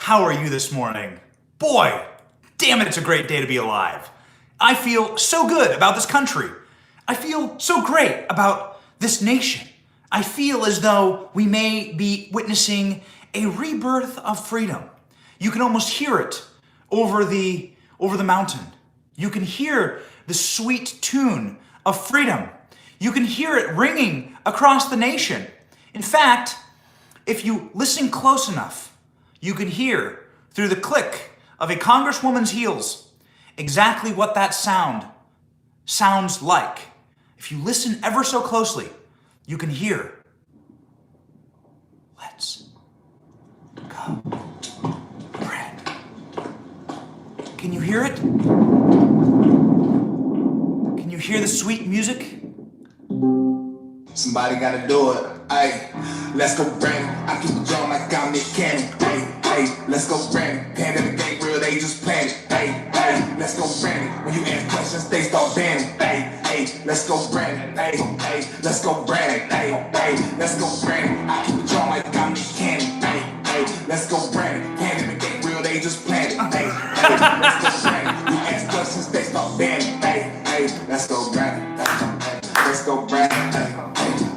How are you this morning? Boy, damn it, it's a great day to be alive. I feel so good about this country. I feel so great about this nation. I feel as though we may be witnessing a rebirth of freedom. You can almost hear it over the mountain. You can hear the sweet tune of freedom. You can hear it ringing across the nation. In fact, if you listen close enough, you can hear through the click of a congresswoman's heels exactly what that sounds like. If you listen ever so closely, you can hear, "Let's go, Brad." Can you hear it? Can you hear the sweet music? Somebody gotta do it. Ay, let's go, Brandon. I keep the drum like I'm Nick Cannon. Hey, let's go, Brandon. Pandemic ain't real, they just planned it. Hey, let's go, Brandon. When you ask questions, they start banning. Hey, let's go, Brandon. Hey, let's go, Brandon. Hey, let's go, Brandon. I keep the drum like I'm Nick Cannon. Hey, let's go, Brandon. Pandemic ain't real, they just planned it. Hey, let's go, Brandon. You ask questions, they start banning. Hey, let's go, Brandon. Let's go, Brandon.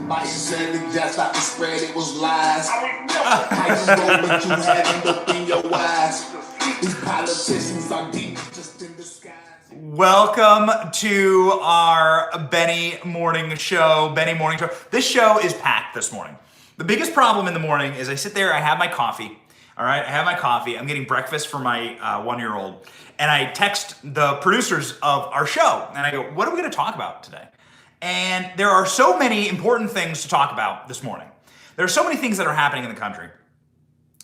Biden said it just like the spread, it was lies. How you know what you had end up in your eyes? These politicians are deep, just in disguise. Welcome to our Benny Morning Show. This show is packed this morning. The biggest problem in the morning is I sit there, I have my coffee. All right, I have my coffee. I'm getting breakfast for my 1-year-old. And I text the producers of our show and I go, what are we going to talk about today? And there are so many important things to talk about this morning. There are so many things that are happening in the country.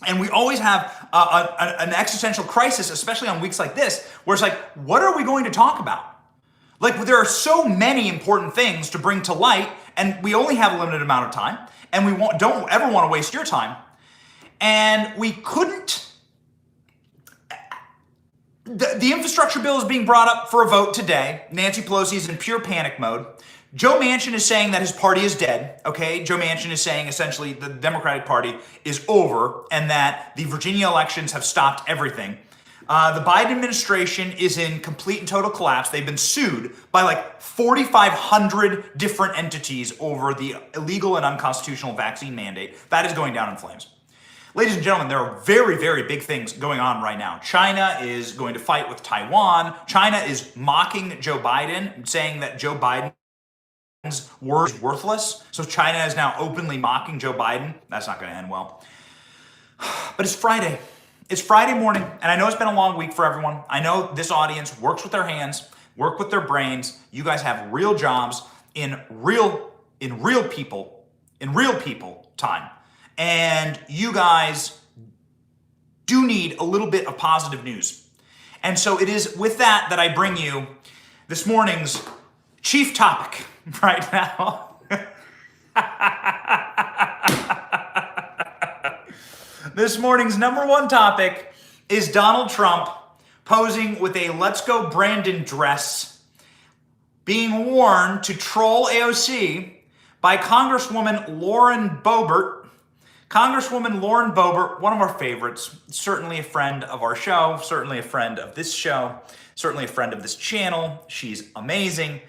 And we always have an existential crisis, especially on weeks like this, where it's like, what are we going to talk about? Like, there are so many important things to bring to light, and we only have a limited amount of time, and we don't ever want to waste your time. And we couldn't... The infrastructure bill is being brought up for a vote today. Nancy Pelosi is in pure panic mode. Joe Manchin is saying that his party is dead, okay? Joe Manchin is saying essentially the Democratic Party is over and that the Virginia elections have stopped everything. The Biden administration is in complete and total collapse. They've been sued by like 4,500 different entities over the illegal and unconstitutional vaccine mandate. That is going down in flames. Ladies and gentlemen, there are very, very big things going on right now. China is going to fight with Taiwan. China is mocking Joe Biden, saying that Joe Biden's word is worthless. So China is now openly mocking Joe Biden. That's not going to end well. But it's Friday. It's Friday morning, and I know it's been a long week for everyone. I know this audience works with their hands, work with their brains. You guys have real jobs in real people time. And you guys do need a little bit of positive news. And so it is with that I bring you this morning's chief topic right now. This morning's number one topic is Donald Trump posing with a "Let's Go Brandon" dress, being worn to troll AOC by Congresswoman Lauren Boebert. Congresswoman Lauren Boebert, one of our favorites, certainly a friend of our show, certainly a friend of this show, certainly a friend of this channel. She's amazing.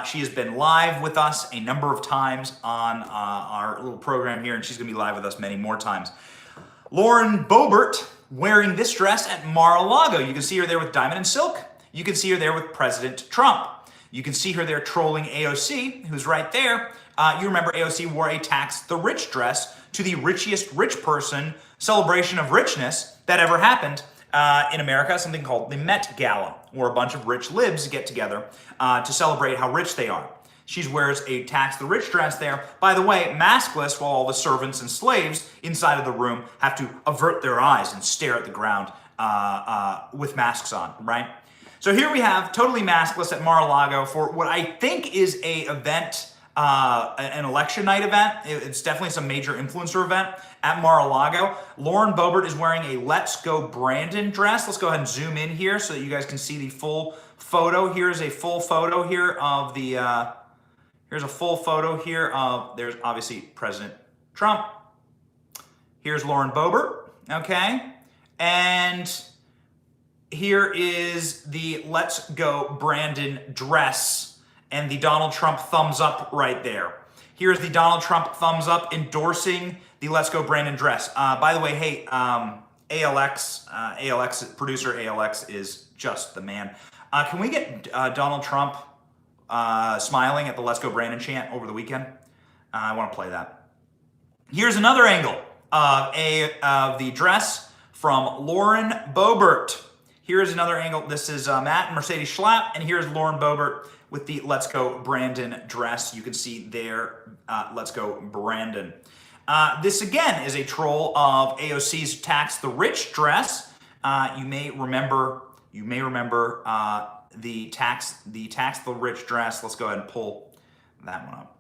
She has been live with us a number of times on our little program here, and she's going to be live with us many more times. Lauren Boebert wearing this dress at Mar-a-Lago. You can see her there with Diamond and Silk. You can see her there with President Trump. You can see her there trolling AOC, who's right there. You remember AOC wore a tax the rich dress to the richest rich person celebration of richness that ever happened in America, something called the Met Gala, where a bunch of rich libs get together to celebrate how rich they are. She wears a tax the rich dress there, by the way, maskless, while all the servants and slaves inside of the room have to avert their eyes and stare at the ground with masks on, right? So here we have totally maskless at Mar-a-Lago for what I think is a event, an election night event. It's definitely some major influencer event at Mar-a-Lago. Lauren Boebert is wearing a "Let's Go Brandon" dress. Let's go ahead and zoom in here so that you guys can see the full photo. Here's a full photo here of the, there's obviously President Trump. Here's Lauren Boebert, okay? And here is the Let's Go Brandon dress and the Donald Trump thumbs up right there. Here's the Donald Trump thumbs up endorsing the Let's Go Brandon dress. By the way, hey, ALX, producer ALX is just the man. Can we get Donald Trump smiling at the Let's Go Brandon chant over the weekend? I want to play that. Here's another angle of the dress from Lauren Boebert. Here's another angle. This is Matt and Mercedes Schlapp, and here's Lauren Boebert with the Let's Go Brandon dress. You can see there, Let's Go Brandon. This again is a troll of AOC's Tax the Rich dress. You may remember the Tax the Rich dress. Let's go ahead and pull that one up.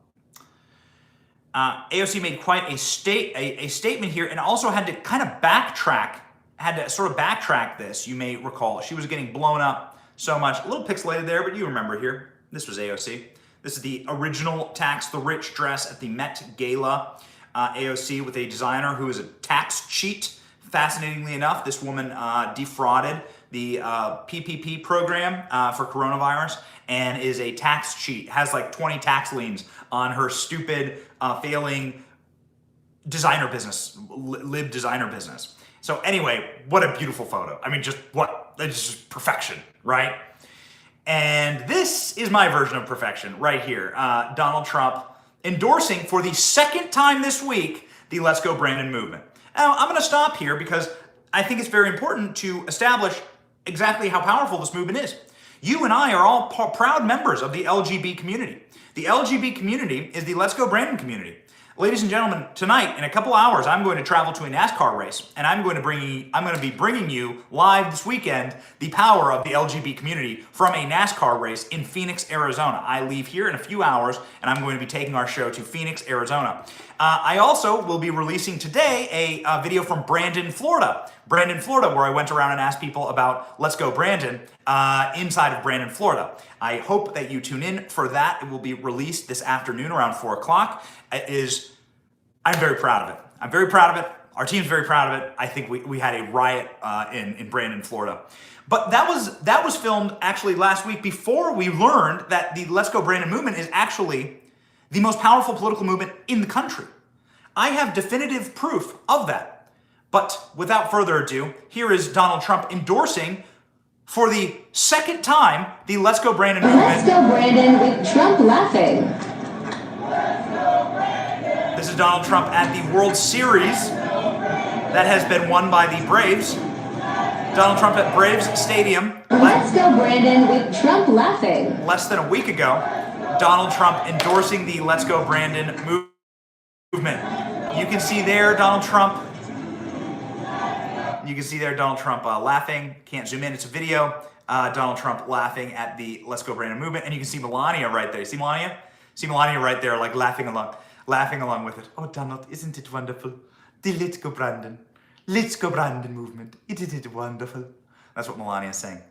AOC made quite a statement here, and also had to kind of backtrack. Had to sort of backtrack this. You may recall she was getting blown up so much, a little pixelated there, but you remember here. This was AOC. This is the original Tax the Rich dress at the Met Gala. AOC with a designer who is a tax cheat. Fascinatingly enough, this woman defrauded the PPP program for coronavirus and is a tax cheat. Has like 20 tax liens on her stupid, failing designer business, lib designer business. So anyway, what a beautiful photo. I mean, just what? It's just perfection, right? And this is my version of perfection right here. Donald Trump endorsing for the second time this week the Let's Go Brandon movement. Now, I'm going to stop here because I think it's very important to establish exactly how powerful this movement is. You and I are all proud members of the LGB community. The LGB community is the Let's Go Brandon community. Ladies and gentlemen, tonight, in a couple hours, I'm going to travel to a NASCAR race, and I'm going to be bringing you live this weekend the power of the LGB community from a NASCAR race in Phoenix, Arizona. I leave here in a few hours, and I'm going to be taking our show to Phoenix, Arizona. I also will be releasing today a video from Brandon, Florida. Brandon, Florida, where I went around and asked people about Let's Go Brandon inside of Brandon, Florida. I hope that you tune in for that. It will be released this afternoon around 4 o'clock. I'm very proud of it. I'm very proud of it. Our team's very proud of it. I think we had a riot in Brandon, Florida. But that was filmed actually last week before we learned that the Let's Go Brandon movement is actually the most powerful political movement in the country. I have definitive proof of that. But without further ado, here is Donald Trump endorsing for the second time the Let's Go Brandon movement. Let's Go Brandon with Trump laughing. This is Donald Trump at the World Series that has been won by the Braves. Donald Trump at Braves Stadium. Let's Go Brandon with Trump laughing. Less than a week ago, Donald Trump endorsing the Let's Go Brandon movement. You can see there Donald Trump. You can see there Donald Trump laughing. Can't zoom in, it's a video. Donald Trump laughing at the Let's Go Brandon movement. And you can see Melania right there. See Melania? See Melania right there, like laughing along with it. Oh, Donald, isn't it wonderful? The Let's Go Brandon movement. Isn't it wonderful? That's what Melania is saying.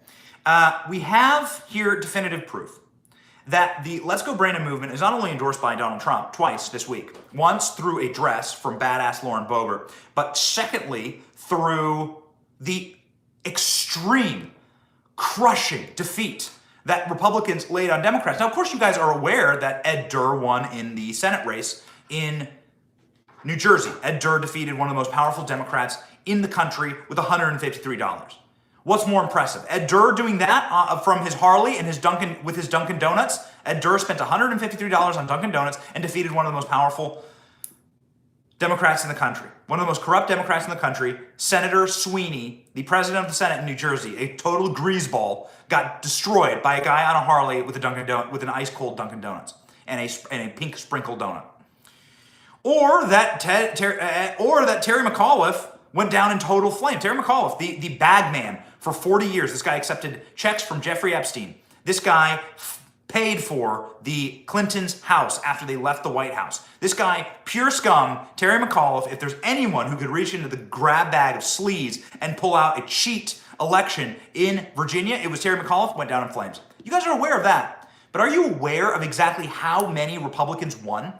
We have here definitive proof that the Let's Go Brandon movement is not only endorsed by Donald Trump twice this week, once through a dress from badass Lauren Boebert, but secondly, through the extreme, crushing defeat that Republicans laid on Democrats. Now, of course, you guys are aware that Ed Durr won in the Senate race in New Jersey. Ed Durr defeated one of the most powerful Democrats in the country with $153. What's more impressive? Ed Durr doing that from his Harley and his Dunkin' Donuts. Ed Durr spent $153 on Dunkin' Donuts and defeated one of the most powerful Democrats in the country. One of the most corrupt Democrats in the country, Senator Sweeney, the president of the Senate in New Jersey, a total greaseball, got destroyed by a guy on a Harley with an ice cold Dunkin' Donuts and a pink sprinkled donut. Or that Terry McAuliffe went down in total flame. Terry McAuliffe, the bag man for 40 years. This guy accepted checks from Jeffrey Epstein. This guy paid for the Clintons' house after they left the White House. This guy, pure scum, Terry McAuliffe, if there's anyone who could reach into the grab bag of sleaze and pull out a cheat election in Virginia, it was Terry McAuliffe, went down in flames. You guys are aware of that. But are you aware of exactly how many Republicans won?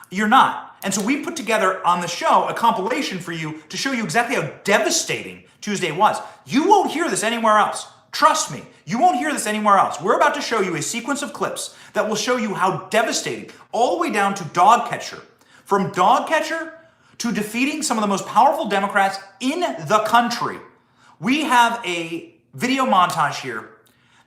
You're not. And so we put together on the show a compilation for you to show you exactly how devastating Tuesday was. You won't hear this anywhere else. Trust me, you won't hear this anywhere else. We're about to show you a sequence of clips that will show you how devastating, all the way down to dog catcher. From dog catcher to defeating some of the most powerful Democrats in the country. We have a video montage here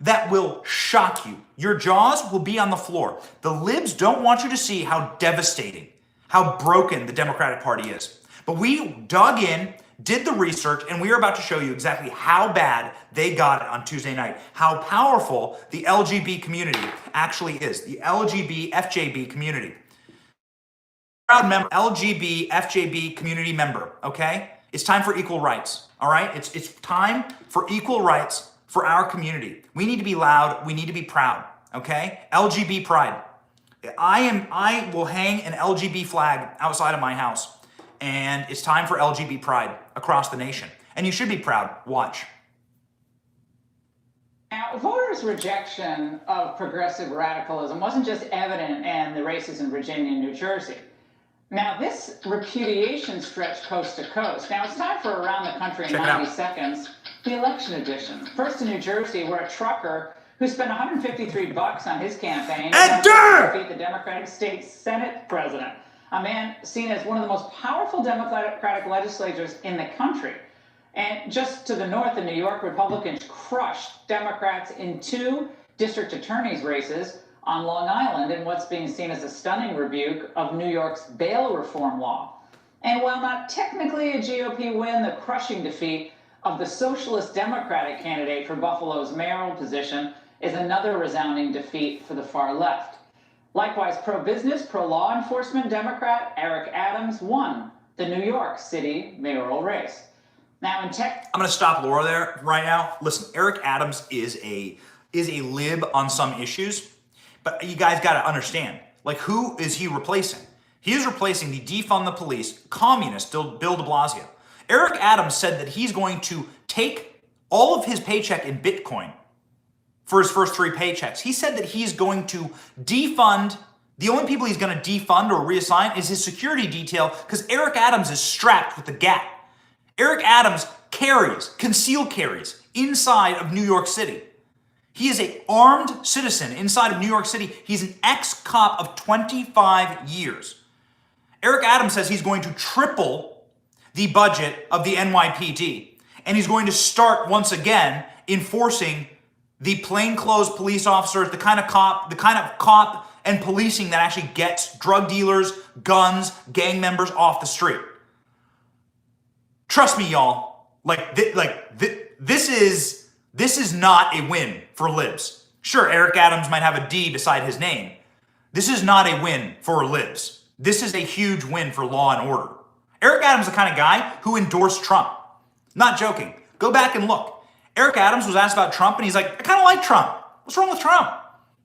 that will shock you. Your jaws will be on the floor. The libs don't want you to see how devastating, how broken the Democratic Party is. But we dug in, did the research, and we are about to show you exactly how bad they got it on Tuesday night, how powerful the LGB community actually is, the LGB FJB community. Proud member, LGB FJB community member, okay? It's time for equal rights, all right? It's time for equal rights for our community. We need to be loud, we need to be proud, okay? LGB pride. I will hang an LGB flag outside of my house, and it's time for LGB pride across the nation. And you should be proud. Watch. Now, voters' rejection of progressive radicalism wasn't just evident in the races in Virginia and New Jersey. Now, this repudiation stretched coast to coast. Now, it's time for Around the Country in 90 Seconds, the election edition. First in New Jersey, where a trucker who spent $153 on his campaign to defeat the Democratic State Senate president, a man seen as one of the most powerful Democratic legislators in the country. And just to the north in New York, Republicans crushed Democrats in 2 district attorneys' races on Long Island in what's being seen as a stunning rebuke of New York's bail reform law. And while not technically a GOP win, the crushing defeat of the Socialist Democratic candidate for Buffalo's mayoral position is another resounding defeat for the far left. Likewise, pro-business, pro-law enforcement Democrat Eric Adams won the New York City mayoral race. Now in tech... I'm going to stop Laura there right now. Listen, Eric Adams is a lib on some issues, but you guys got to understand, like, who is he replacing? He is replacing the defund the police communist Bill de Blasio. Eric Adams said that he's going to take all of his paycheck in Bitcoin for his first 3 paychecks. He said that he's going to defund, the only people he's going to defund or reassign is his security detail, because Eric Adams is strapped with the gap. Eric Adams concealed carries inside of New York City. He is an armed citizen inside of New York City. He's an ex-cop of 25 years. Eric Adams says he's going to triple the budget of the NYPD, and he's going to start once again enforcing the plainclothes police officers, the kind of cop and policing that actually gets drug dealers, guns, gang members off the street. Trust me, y'all. This is not a win for libs. Sure, Eric Adams might have a D beside his name. This is not a win for libs. This is a huge win for law and order. Eric Adams is the kind of guy who endorsed Trump. Not joking. Go back and look. Eric Adams was asked about Trump, and he's like, I kind of like Trump. What's wrong with Trump?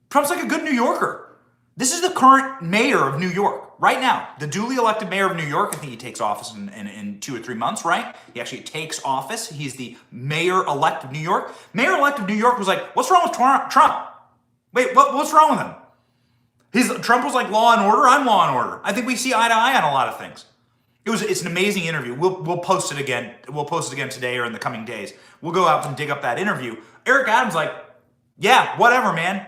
Trump's like a good New Yorker. This is the current mayor of New York right now. The duly elected mayor of New York. I think he takes office in 2 or 3 months, right? He actually takes office. He's the mayor-elect of New York. Mayor-elect of New York was like, what's wrong with Trump? Wait, what's wrong with him? Trump was like law and order. I'm law and order. I think we see eye to eye on a lot of things. It's an amazing interview. We'll post it again. We'll post it again today or in the coming days. We'll go out and dig up that interview. Eric Adams like, yeah, whatever, man.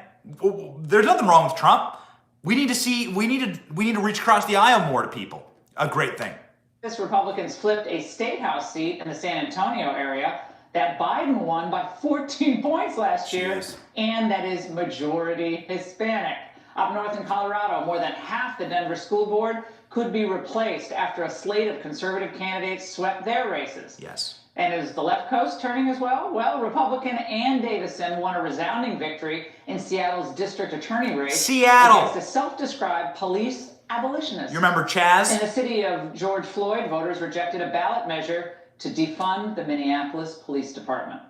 There's nothing wrong with Trump. We need to reach across the aisle more to people. A great thing. This Republicans flipped a state house seat in the San Antonio area that Biden won by 14 points last year, and that is majority Hispanic. Up north in Colorado, more than half the Denver School Board could be replaced after a slate of conservative candidates swept their races. Yes. And is the left coast turning as well? Well, Republican Ann Davison won a resounding victory in Seattle's district attorney race against a self-described police abolitionist. You remember Chaz? In the city of George Floyd, voters rejected a ballot measure to defund the Minneapolis Police Department.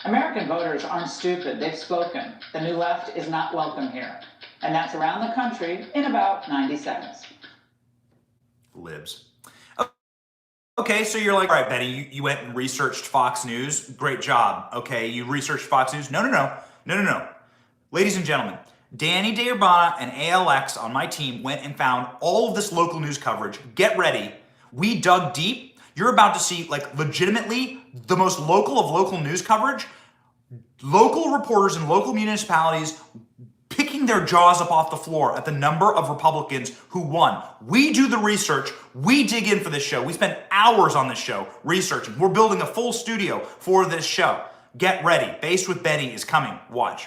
American voters aren't stupid. They've spoken. The new left is not welcome here. And that's Around the Country in about 90 seconds. Libs. Okay, so you're like, all right, Betty, you went and researched Fox News. Great job. Okay, you researched Fox News. No. Ladies and gentlemen, Danny DeUrbana and ALX on my team went and found all of this local news coverage. Get ready. We dug deep. You're about to see, like, legitimately the most local of local news coverage. Local reporters in local municipalities picking their jaws up off the floor at the number of Republicans who won. We do the research. We dig in for this show. We spend hours on this show researching. We're building a full studio for this show. Get ready. Based with Benny is coming. Watch.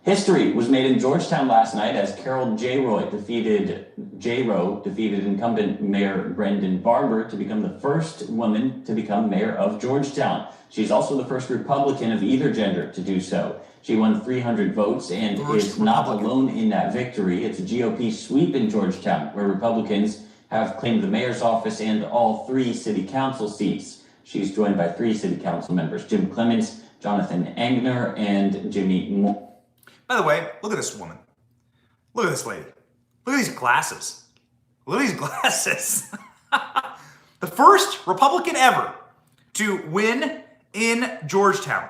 History was made in Georgetown last night as Carol J-Row defeated incumbent Mayor Brendan Barber to become the first woman to become mayor of Georgetown. She's also the first Republican of either gender to do so. She won 300 votes and is not alone in that victory. It's a GOP sweep in Georgetown, where Republicans have claimed the mayor's office and all 3 city council seats. She's joined by 3 city council members, Jim Clements, Jonathan Angner, and Jimmy Moore. By the way, look at this woman. Look at this lady. Look at these glasses. Look at these glasses. The first Republican ever to win in Georgetown.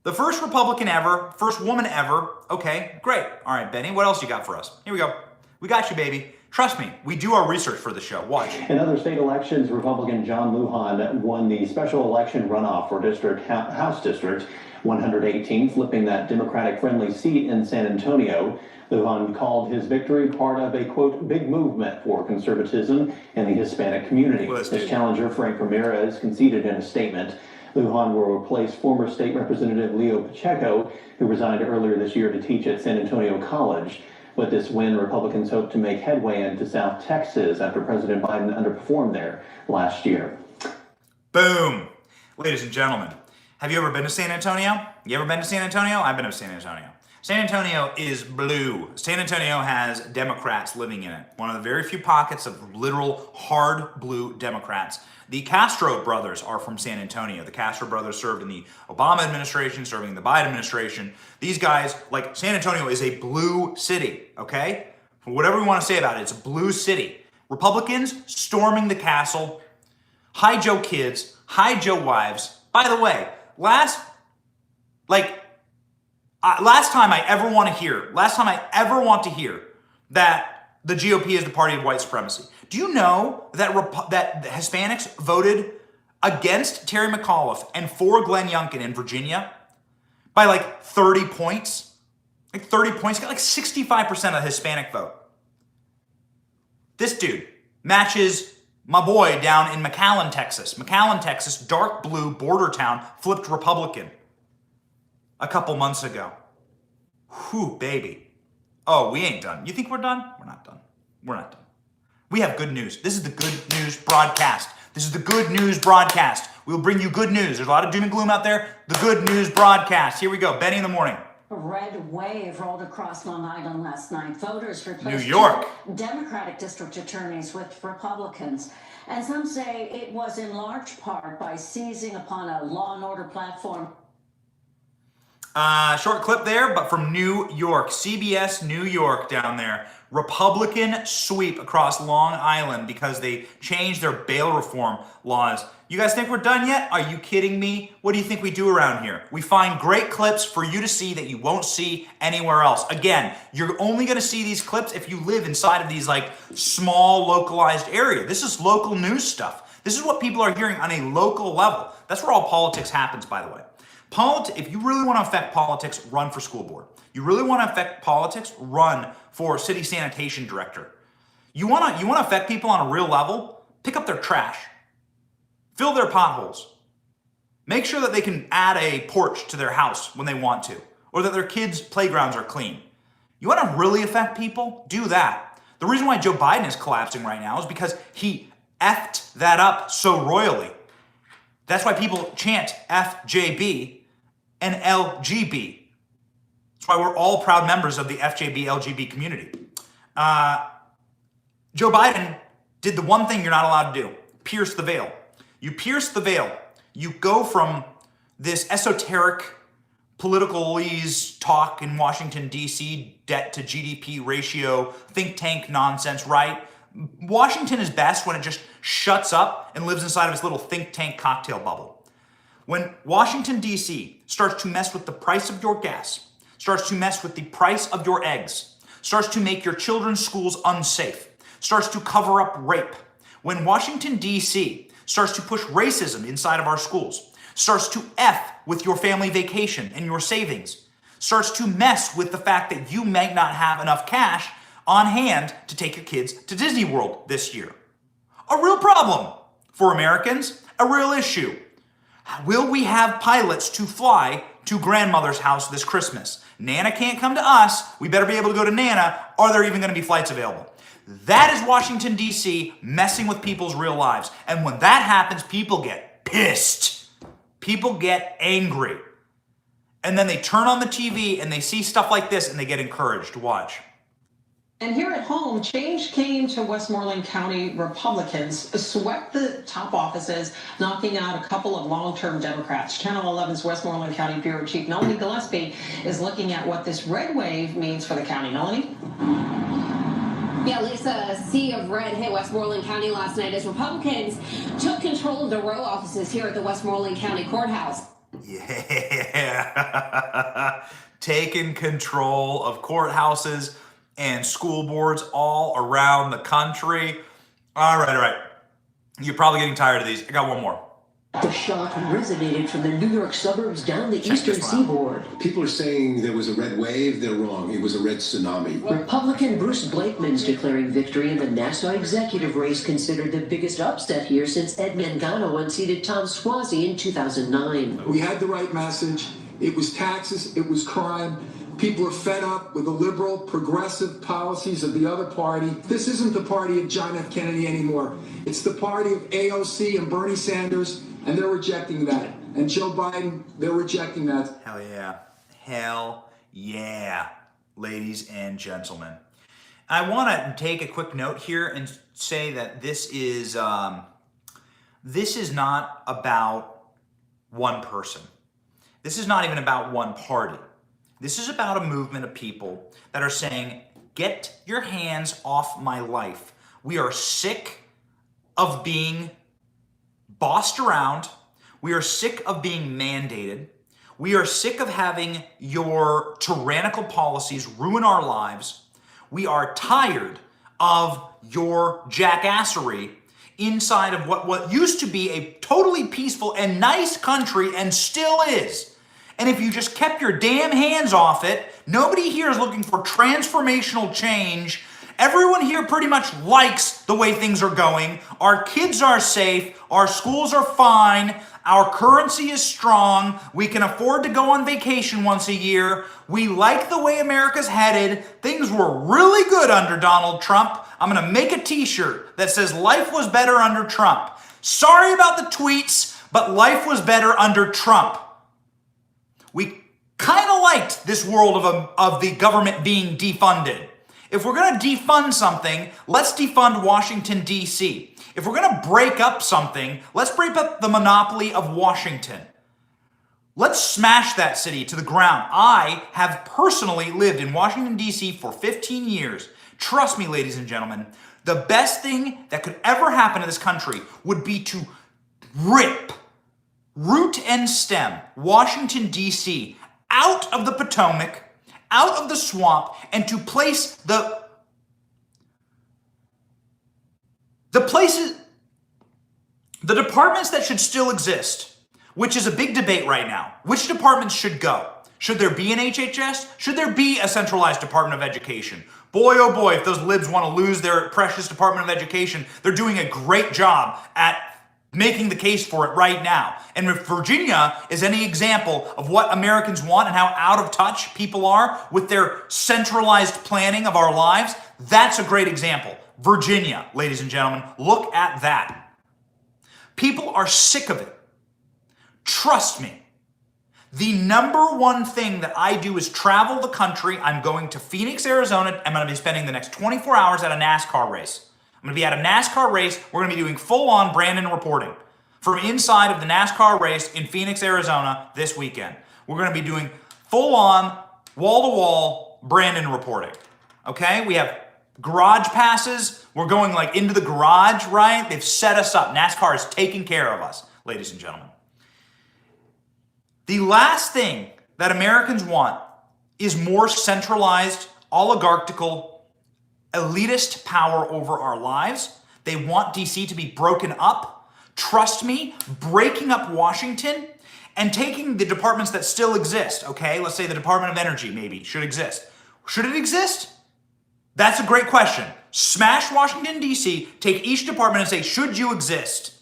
The first Republican ever, first woman ever. Okay, great. All right, Benny, what else you got for us? Here we go. We got you, baby. Trust me, we do our research for the show. Watch. In other state elections, Republican John Lujan won the special election runoff for House District 118, flipping that Democratic-friendly seat in San Antonio. Lujan called his victory part of a, quote, big movement for conservatism in the Hispanic community. His challenger, Frank Ramirez, conceded in a statement. Lujan will replace former state representative Leo Pacheco, who resigned earlier this year to teach at San Antonio College. With this win, Republicans hope to make headway into South Texas after President Biden underperformed there last year. Boom. Ladies and gentlemen, have you ever been to San Antonio? You ever been to San Antonio? I've been to San Antonio. San Antonio is blue. San Antonio has Democrats living in it. One of the very few pockets of literal hard blue Democrats. The Castro brothers are from San Antonio. The Castro brothers served in the Obama administration, serving the Biden administration. These guys, like, San Antonio is a blue city, okay? Whatever we want to say about it, it's a blue city. Republicans storming the castle. Hi, Joe kids. Hi, Joe wives. By the way, last time I ever want to hear that the GOP is the party of white supremacy. Do you know that that Hispanics voted against Terry McAuliffe and for Glenn Youngkin in Virginia by like 30 points? Like 30 points. He got like 65% of the Hispanic vote. This dude matches my boy down in McAllen, Texas. McAllen, Texas, dark blue border town, flipped Republican a couple months ago. Whew, baby. Oh, we ain't done. You think we're done? We're not done. We're not done. We have good news. This is the good news broadcast. We will bring you good news. There's a lot of doom and gloom out there. The good news broadcast. Here we go. Benny in the morning. A red wave rolled across Long Island last night. Voters replaced New York. Democratic district attorneys with Republicans. And some say it was in large part by seizing upon a law and order platform. Short clip there, but from New York. CBS New York down there. Republican sweep across Long Island because they changed their bail reform laws. You guys think we're done yet? Are you kidding me? What do you think we do around here? We find great clips for you to see that you won't see anywhere else. Again, you're only going to see these clips if you live inside of these like small localized area. This is local news stuff. This is what people are hearing on a local level. That's where all politics happens, by the way. If you really want to affect politics, run for school board. You really want to affect politics, run for city sanitation director. You want to affect people on a real level, pick up their trash. Fill their potholes. Make sure that they can add a porch to their house when they want to, or that their kids' playgrounds are clean. You want to really affect people? Do that. The reason why Joe Biden is collapsing right now is because he effed that up so royally. That's why people chant FJB and LGB. That's why we're all proud members of the FJB LGB community. Joe Biden did the one thing you're not allowed to do: pierce the veil. You pierce the veil. You go from this esoteric politicalese talk in Washington, D.C., debt to GDP ratio, think tank nonsense, right? Washington is best when it just shuts up and lives inside of its little think tank cocktail bubble. When Washington, D.C. starts to mess with the price of your gas, starts to mess with the price of your eggs, starts to make your children's schools unsafe, starts to cover up rape, when Washington, D.C. starts to push racism inside of our schools, starts to F with your family vacation and your savings, starts to mess with the fact that you might not have enough cash on hand to take your kids to Disney World this year. A real problem for Americans, a real issue. Will we have pilots to fly to grandmother's house this Christmas? Nana can't come to us. We better be able to go to Nana. Are there even going to be flights available? That is Washington, D.C. messing with people's real lives. And when that happens, people get pissed. People get angry. And then they turn on the TV and they see stuff like this and they get encouraged to watch. And here at home, change came to Westmoreland County. Republicans swept the top offices, knocking out a couple of long-term Democrats. Channel 11's Westmoreland County Bureau Chief Melanie Gillespie is looking at what this red wave means for the county. Melanie? Yeah, Lisa, a sea of red hit Westmoreland County last night as Republicans took control of the row offices here at the Westmoreland County Courthouse. Yeah, taking control of courthouses and school boards all around the country. All right. You're probably getting tired of these. I got one more. The shock resonated from the New York suburbs down the eastern seaboard. People are saying there was a red wave. They're wrong. It was a red tsunami. Republican Bruce Blakeman's declaring victory in the Nassau executive race, considered the biggest upset here since Ed Mangano unseated Tom Suozzi in 2009. We had the right message. It was taxes. It was crime. People are fed up with the liberal, progressive policies of the other party. This isn't the party of John F. Kennedy anymore. It's the party of AOC and Bernie Sanders, and they're rejecting that. And Joe Biden, they're rejecting that. Hell yeah. Hell yeah, ladies and gentlemen. I want to take a quick note here and say that this is not about one person. This is not even about one party. This is about a movement of people that are saying, get your hands off my life. We are sick of being bossed around. We are sick of being mandated. We are sick of having your tyrannical policies ruin our lives. We are tired of your jackassery inside of what used to be a totally peaceful and nice country and still is. And if you just kept your damn hands off it, nobody here is looking for transformational change. Everyone here pretty much likes the way things are going. Our kids are safe. Our schools are fine. Our currency is strong. We can afford to go on vacation once a year. We like the way America's headed. Things were really good under Donald Trump. I'm going to make a t-shirt that says life was better under Trump. Sorry about the tweets, but life was better under Trump. We kind of liked this world of the government being defunded. If we're going to defund something, let's defund Washington, D.C. If we're going to break up something, let's break up the monopoly of Washington. Let's smash that city to the ground. I have personally lived in Washington, D.C. for 15 years. Trust me, ladies and gentlemen, the best thing that could ever happen to this country would be to rip root and stem Washington, D.C. out of the Potomac, out of the swamp, and to place the departments that should still exist, which is a big debate right now. Which departments should go? Should there be an HHS? Should there be a centralized Department of Education? Boy, oh boy, if those libs want to lose their precious Department of Education, they're doing a great job at making the case for it right now. And if Virginia is any example of what Americans want and how out of touch people are with their centralized planning of our lives, that's a great example. Virginia, ladies and gentlemen, look at that. People are sick of it. Trust me. The number one thing that I do is travel the country. I'm going to Phoenix, Arizona. I'm going to be spending the next 24 hours at a NASCAR race. I'm going to be at a NASCAR race. We're going to be doing full-on Brandon reporting from inside of the NASCAR race in Phoenix, Arizona this weekend. We're going to be doing full-on, wall-to-wall Brandon reporting. Okay? We have garage passes. We're going like into the garage, right? They've set us up. NASCAR is taking care of us, ladies and gentlemen. The last thing that Americans want is more centralized, oligarchical, elitist power over our lives. They want DC to be broken up. Trust me, breaking up Washington and taking the departments that still exist, okay? Let's say the Department of Energy maybe should exist. Should it exist? That's a great question. Smash Washington, D.C., take each department and say, should you exist?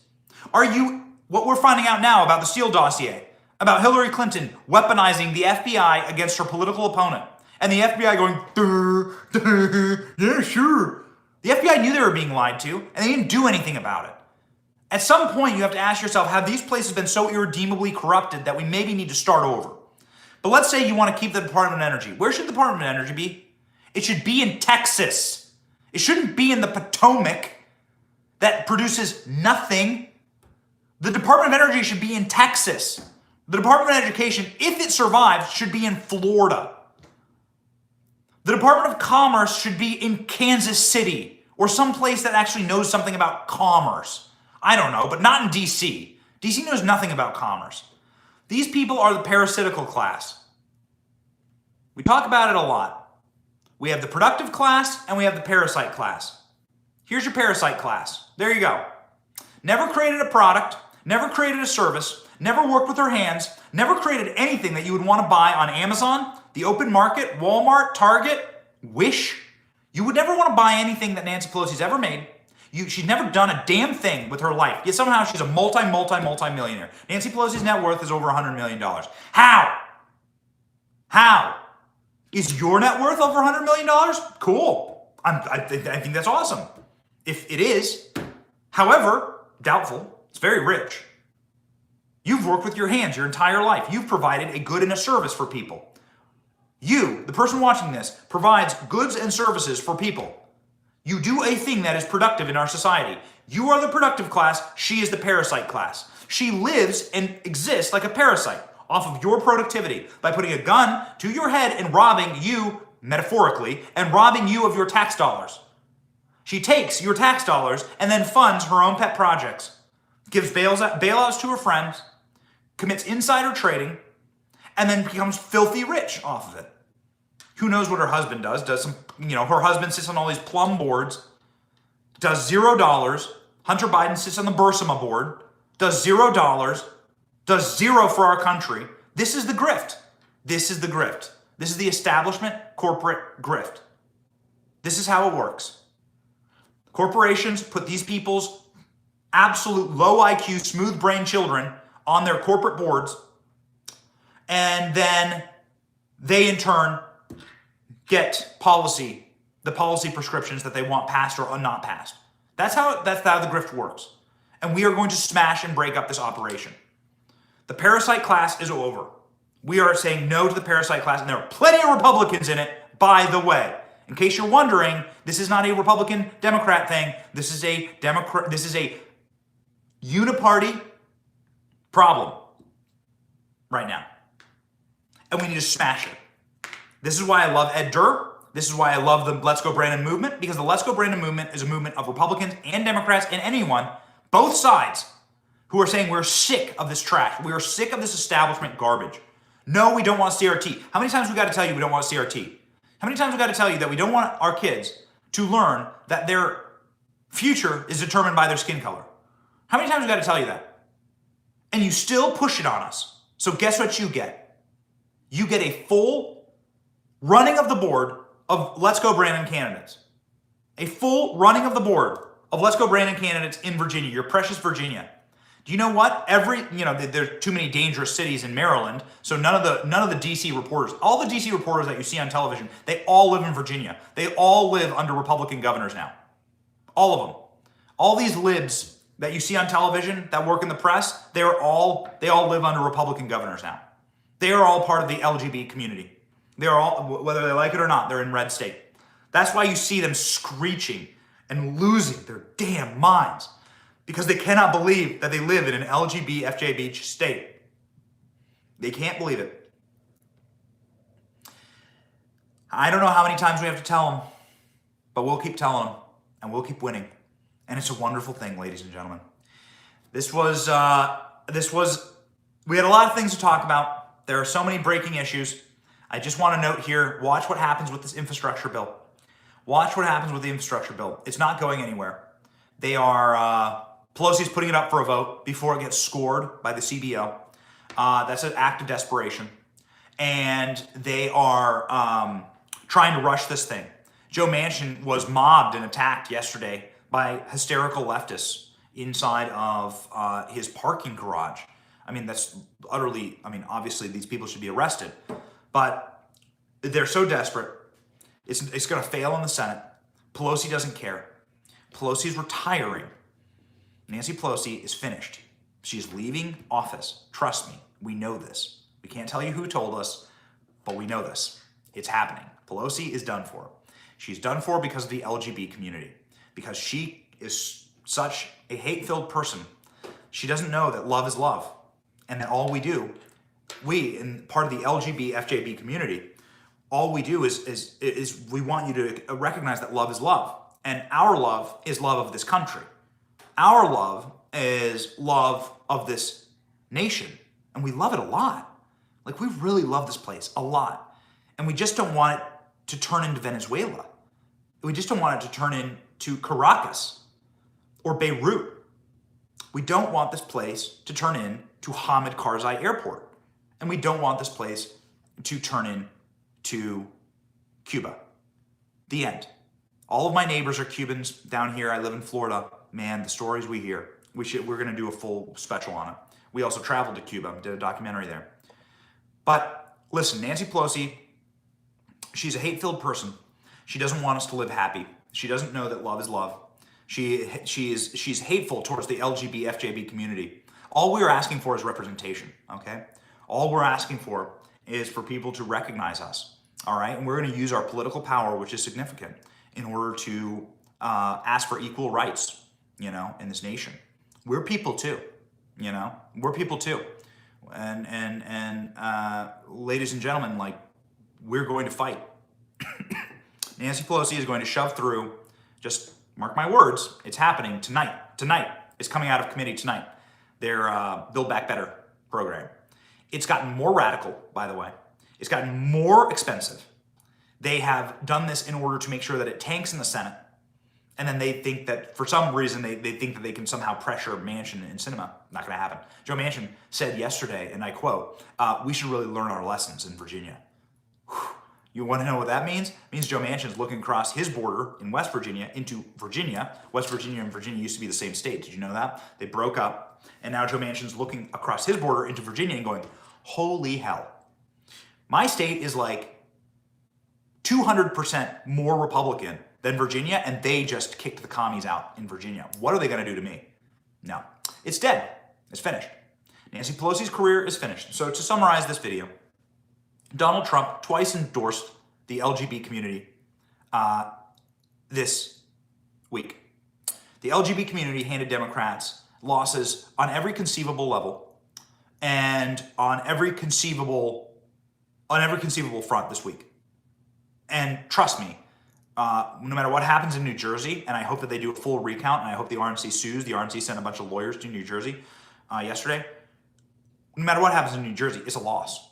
Are you, what we're finding out now about the Steele dossier, about Hillary Clinton weaponizing the FBI against her political opponent, and the FBI going, duh, duh, yeah, sure. The FBI knew they were being lied to, and they didn't do anything about it. At some point, you have to ask yourself, have these places been so irredeemably corrupted that we maybe need to start over? But let's say you want to keep the Department of Energy. Where should the Department of Energy be? It should be in Texas. It shouldn't be in the Potomac that produces nothing. The Department of Energy should be in Texas. The Department of Education, if it survives, should be in Florida. The Department of Commerce should be in Kansas City or someplace that actually knows something about commerce. I don't know, but not in DC. DC knows nothing about commerce. These people are the parasitical class. We talk about it a lot. We have the productive class and we have the parasite class. Here's your parasite class. There you go. Never created a product, never created a service, never worked with their hands, never created anything that you would want to buy on Amazon, the open market, Walmart, Target, Wish. You would never want to buy anything that Nancy Pelosi's ever made. She's never done a damn thing with her life. Yet somehow she's a multi-millionaire. Nancy Pelosi's net worth is over $100 million. How? How? Is your net worth over $100 million? Cool. I think that's awesome. If it is, however, doubtful. It's very rich. You've worked with your hands your entire life. You've provided a good and a service for people. You, the person watching this, provides goods and services for people. You do a thing that is productive in our society. You are the productive class. She is the parasite class. She lives and exists like a parasite off of your productivity by putting a gun to your head and robbing you, metaphorically, and robbing you of your tax dollars. She takes your tax dollars and then funds her own pet projects, gives bailouts to her friends, commits insider trading, and then becomes filthy rich off of it. Who knows what her husband does? Does some, her husband sits on all these plum boards, does $0. Hunter Biden sits on the Bursama board, does $0, does zero for our country. This is the grift. This is the grift. This is the establishment corporate grift. This is how it works. Corporations put these people's absolute low IQ, smooth brain children on their corporate boards, and then they in turn get the policy prescriptions that they want passed or not passed. That's how the grift works. And we are going to smash and break up this operation. The parasite class is over. We are saying no to the parasite class, and there are plenty of Republicans in it, by the way. In case you're wondering, this is not a Republican-Democrat thing. This is a uniparty problem right now. And we need to smash it. This is why I love Ed Durr. This is why I love the Let's Go Brandon movement, because the Let's Go Brandon movement is a movement of Republicans and Democrats and anyone, both sides, who are saying we're sick of this trash. We are sick of this establishment garbage. No, we don't want CRT. How many times we got to tell you we don't want CRT? How many times we got to tell you that we don't want our kids to learn that their future is determined by their skin color? How many times we got to tell you that? And you still push it on us. So guess what you get? You get a full running of the board of Let's Go Brandon candidates. A full running of the board of Let's Go Brandon candidates in Virginia, your precious Virginia. Do you know what? There's too many dangerous cities in Maryland, so none of the DC reporters, all the DC reporters that you see on television, they all live in Virginia. They all live under Republican governors now. All of them. All these libs that you see on television that work in the press, they all live under Republican governors now. They are all part of the LGBT community. They are all, whether they like it or not, they're in red state. That's why you see them screeching and losing their damn minds, because they cannot believe that they live in an LGBT FJB state. They can't believe it. I don't know how many times we have to tell them, but we'll keep telling them, and we'll keep winning. And it's a wonderful thing, ladies and gentlemen. We had a lot of things to talk about. There are so many breaking issues. I just want to note here, watch what happens with this infrastructure bill. Watch what happens with the infrastructure bill. It's not going anywhere. They are, Pelosi's putting it up for a vote before it gets scored by the CBO. That's an act of desperation. And they are trying to rush this thing. Joe Manchin was mobbed and attacked yesterday by hysterical leftists inside of his parking garage. I mean, that's utterly, I mean, obviously these people should be arrested, but they're so desperate. It's going to fail in the Senate. Pelosi doesn't care. Pelosi's retiring. Nancy Pelosi is finished. She's leaving office. Trust me, we know this. We can't tell you who told us, but we know this. It's happening. Pelosi is done for. She's done for because of the LGBT community, because she is such a hate-filled person. She doesn't know that love is love, and that all we do, we, in part of the LGBT, FJB community, all we do is we want you to recognize that love is love. And our love is love of this country. Our love is love of this nation. And we love it a lot. Like, we really love this place a lot. And we just don't want it to turn into Venezuela. We just don't want it to turn into Caracas or Beirut. We don't want this place to turn into Hamid Karzai Airport. And we don't want this place to turn into Cuba. The end. All of my neighbors are Cubans down here. I live in Florida. Man, the stories we hear. We're going to do a full special on it. We also traveled to Cuba, did a documentary there. But listen, Nancy Pelosi, she's a hate-filled person. She doesn't want us to live happy. She doesn't know that love is love. She's hateful towards the LGBT, FJB community. All we're asking for is representation, okay? All we're asking for is for people to recognize us, all right? And we're going to use our political power, which is significant, in order to ask for equal rights, you know, in this nation. We're people too, you know? We're people too. And ladies and gentlemen, like, we're going to fight. Nancy Pelosi is going to shove through, just mark my words, it's happening tonight. Tonight. It's coming out of committee tonight. Their Build Back Better program. It's gotten more radical, by the way. It's gotten more expensive. They have done this in order to make sure that it tanks in the Senate. And then they think that, for some reason, they think that they can somehow pressure Manchin in cinema. Not going to happen. Joe Manchin said yesterday, and I quote, we should really learn our lessons in Virginia. Whew. You want to know what that means? It means Joe Manchin's looking across his border in West Virginia into Virginia. West Virginia and Virginia used to be the same state. Did you know that? They broke up. And now Joe Manchin's looking across his border into Virginia and going, holy hell. My state is like 200% more Republican than Virginia, and they just kicked the commies out in Virginia. What are they going to do to me? No. It's dead. It's finished. Nancy Pelosi's career is finished. So to summarize this video, Donald Trump twice endorsed the LGBT community this week. The LGBT community handed Democrats losses on every conceivable level and on every conceivable front this week. And trust me, no matter what happens in New Jersey, and I hope that they do a full recount, and I hope the RNC sues. The RNC sent a bunch of lawyers to New Jersey yesterday. No matter what happens in New Jersey, it's a loss.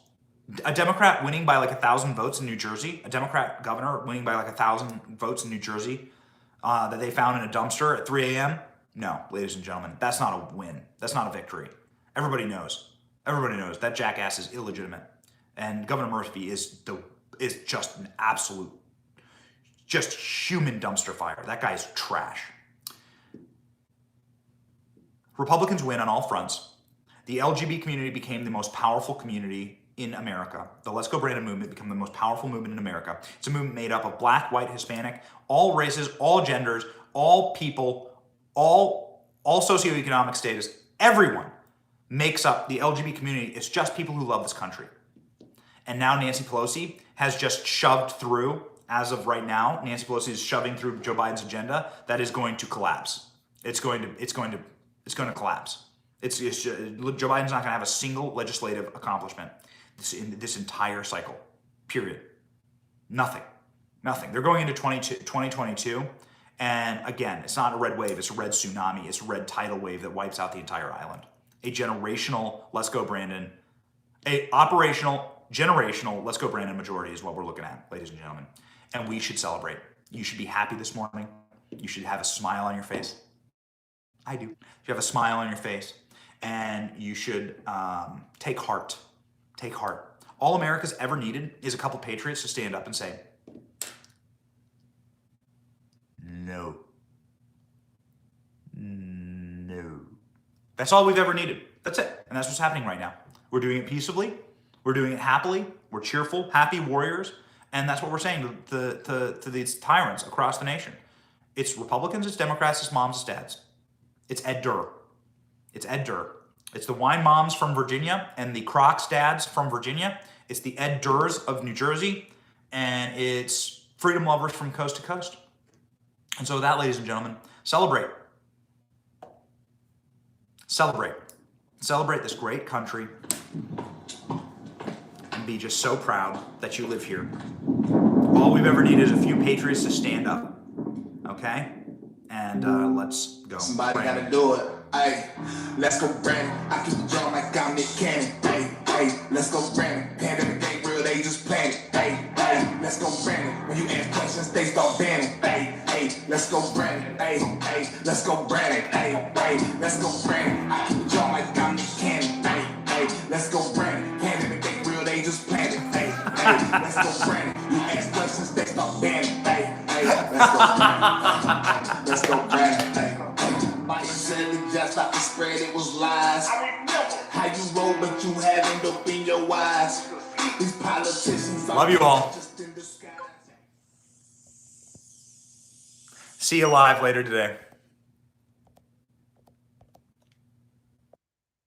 A Democrat winning by like 1,000 votes in New Jersey, a Democrat governor winning by like 1,000 votes in New Jersey that they found in a dumpster at 3 a.m. No, ladies and gentlemen, that's not a win. That's not a victory. Everybody knows. Everybody knows that jackass is illegitimate. And Governor Murphy is just an absolute, just human dumpster fire. That guy is trash. Republicans win on all fronts. The LGBT community became the most powerful community in America. The Let's Go Brandon movement became the most powerful movement in America. It's a movement made up of black, white, Hispanic, all races, all genders, all people, all socioeconomic status. Everyone makes up the LGBT community. It's just people who love this country. And now Nancy Pelosi has just shoved through, as of right now, Nancy Pelosi is shoving through Joe Biden's agenda that is going to collapse. It's going to collapse. Joe Biden's not going to have a single legislative accomplishment in this entire cycle, period. Nothing. They're going into 2022, and again, it's not a red wave, it's a red tsunami, it's a red tidal wave that wipes out the entire island. A generational Let's Go Brandon, a operational generational Let's Go Brandon majority is what we're looking at, ladies and gentlemen. And we should celebrate. You should be happy this morning. You should have a smile on your face. I do. You have a smile on your face. And you should take heart. Take heart. All America's ever needed is a couple patriots to stand up and say, no. No. That's all we've ever needed. That's it. And that's what's happening right now. We're doing it peaceably. We're doing it happily. We're cheerful, happy warriors. And that's what we're saying to these tyrants across the nation. It's Republicans, it's Democrats, it's moms, it's dads. It's Ed Durr. It's Ed Durr. It's the wine moms from Virginia and the Crocs dads from Virginia. It's the Ed Durrs of New Jersey. And it's freedom lovers from coast to coast. And so with that, ladies and gentlemen, celebrate. Celebrate. Celebrate this great country and be just so proud that you live here. All we've ever needed is a few patriots to stand up. Okay? And let's go. Somebody gotta do it. Hey, let's go Brandon. I keep the drum like I'm Nick Cannon. Hey, let's go Brandon. Pandemic ain't real, they just planned it. Hey, let's go Brandon. When you ask questions, they start banning. Hey, let's go Brandon. Hey, let's go Brandon. Hey, let's go Brandon. I keep the drum like I'm Nick Cannon. Hey, let's go Brandon. Pandemic ain't real, they just planned it. Hey, let's go Brandon. You ask questions, they start banning. Hey, let's go Brandon. Let's go Brandon. Mike said it just not to spread, it was lies. How you roll, but you haven't opened your eyes. These politicians love you all. See you live later today.